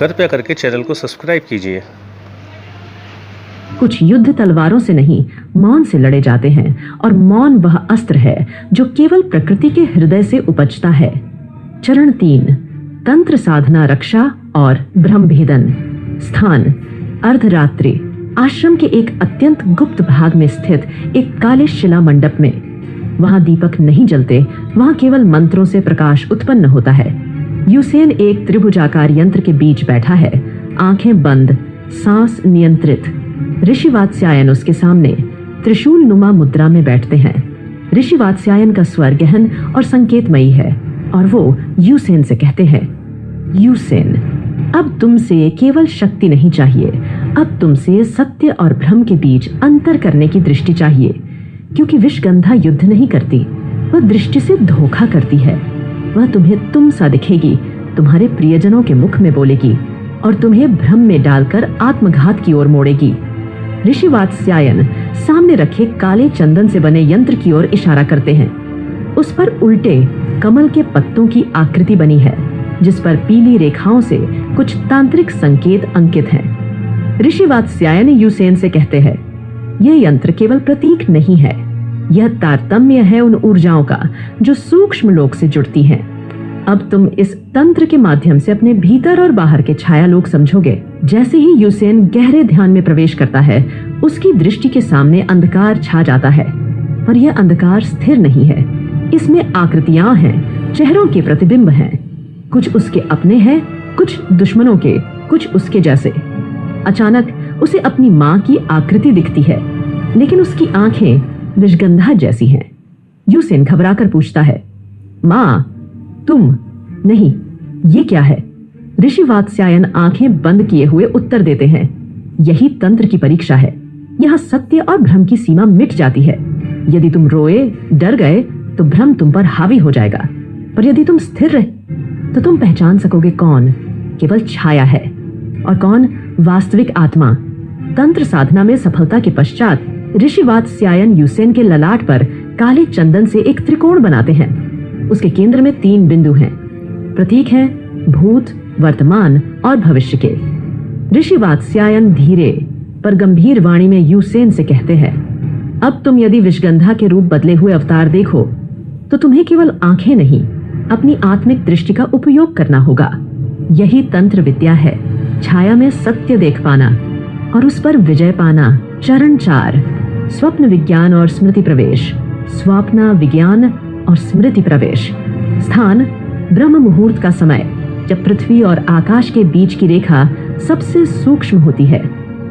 कृपया करके चैनल को सब्सक्राइब कीजिए। कुछ युद्ध तलवारों से नहीं, मौन से लड़े जाते हैं, और मौन वह अस्त्र है जो केवल प्रकृति के हृदय से उपजता है। चरण 3, तंत्र साधना, रक्षा और ब्रह्मभेदन। स्थान अर्धरात्रि। आश्रम के एक अत्यंत गुप्त भाग में स्थित एक काले शिला मंडप में। वहां दीपक नहीं जलते, वहां केवल मंत्रों से प्रकाश उत्पन्न होता है। यूसेन एक त्रिभुजाकार यंत्र के बीच बैठा है, आंखें बंद, सांस नियंत्रित। ऋषि वात्स्यायन उसके सामने त्रिशूल नुमा मुद्रा में बैठते हैं। ऋषि वात्स्यायन का स्वर गहन और संकेतमयी है और वो यूसेन से कहते हैं, यूसेन, अब तुमसे केवल शक्ति नहीं चाहिए, अब तुमसे सत्य और भ्रम के बीच अंतर करने की दृष्टि चाहिए। क्योंकि विषगंधा युद्ध नहीं करती, वह दृष्टि से धोखा करती है। वह तुम्हें तुम सा दिखेगी, तुम्हारे प्रियजनों के मुख में बोलेगी और तुम्हें भ्रम में डालकर आत्मघात की ओर मोड़ेगी। ऋषि वात्स्यायन सामने रखे काले चंदन से बने यंत्र की ओर इशारा करते हैं। उस पर उल्टे कमल के पत्तों की आकृति बनी है, जिस पर पीली रेखाओं से कुछ तांत्रिक संकेत अंकित हैं। ऋषि वात्स्यायन यूसेन से कहते हैं, यह यंत्र केवल प्रतीक नहीं है, यह तारतम्य है उन ऊर्जाओं का जो सूक्ष्म लोक से जुड़ती हैं। अब तुम इस तंत्र के माध्यम से अपने भीतर और बाहर के छाया लोक समझोगे। जैसे ही यूसेन गहरे ध्यान में प्रवेश करता है, उसकी दृष्टि के सामने अंधकार छा जाता है। पर यह अंधकार स्थिर नहीं है, इसमें आकृतियां हैं, चेहरों के प्रतिबिंब हैं। कुछ उसके अपने हैं, कुछ दुश्मनों के, कुछ उसके जैसे। अचानक उसे अपनी माँ की आकृति दिखती है, लेकिन उसकी आंखें विषगंधा जैसी हैं। यूसेन घबराकर पूछता है, माँ, तुम नहीं, ये क्या है? ऋषि वात्स्यायन आंखें बंद किए हुए उत्तर देते हैं, यही तंत्र की परीक्षा है। यहाँ सत्य और भ्रम की सीमा मिट जाती है। यदि तुम रोए, डर गए, तो भ्रम तुम पर हावी हो जाएगा। पर यदि तुम स्थिर रहे, तो तुम पहचान सकोगे कौन केवल छाया है और कौन वास्तविक आत्मा। तंत्र साधना में सफलता के पश्चात ऋषि वात्स्यायन यूसेन के ललाट पर काले चंदन से एक त्रिकोण बनाते हैं। उसके केंद्र में 3 बिंदु हैं। प्रतीक हैं भूत, वर्तमान और भविष्य के। ऋषि वात्स्यायन धीरे पर गंभीर वाणी में यूसेन से कहते हैं, अब तुम यदि विषगंधा के रूप बदले हुए अवतार देखो, तो तुम्हें केवल आंखें नहीं, अपनी आत्मिक दृष्टि का उपयोग करना होगा। यही तंत्र विद्या है, छाया में सत्य देख पाना और उस पर विजय पाना। चरण 4, स्वप्न विज्ञान और स्मृति प्रवेश। स्वप्न विज्ञान और स्मृति प्रवेश। स्थान ब्रह्म मुहूर्त का समय, जब पृथ्वी और आकाश के बीच की रेखा सबसे सूक्ष्म होती है।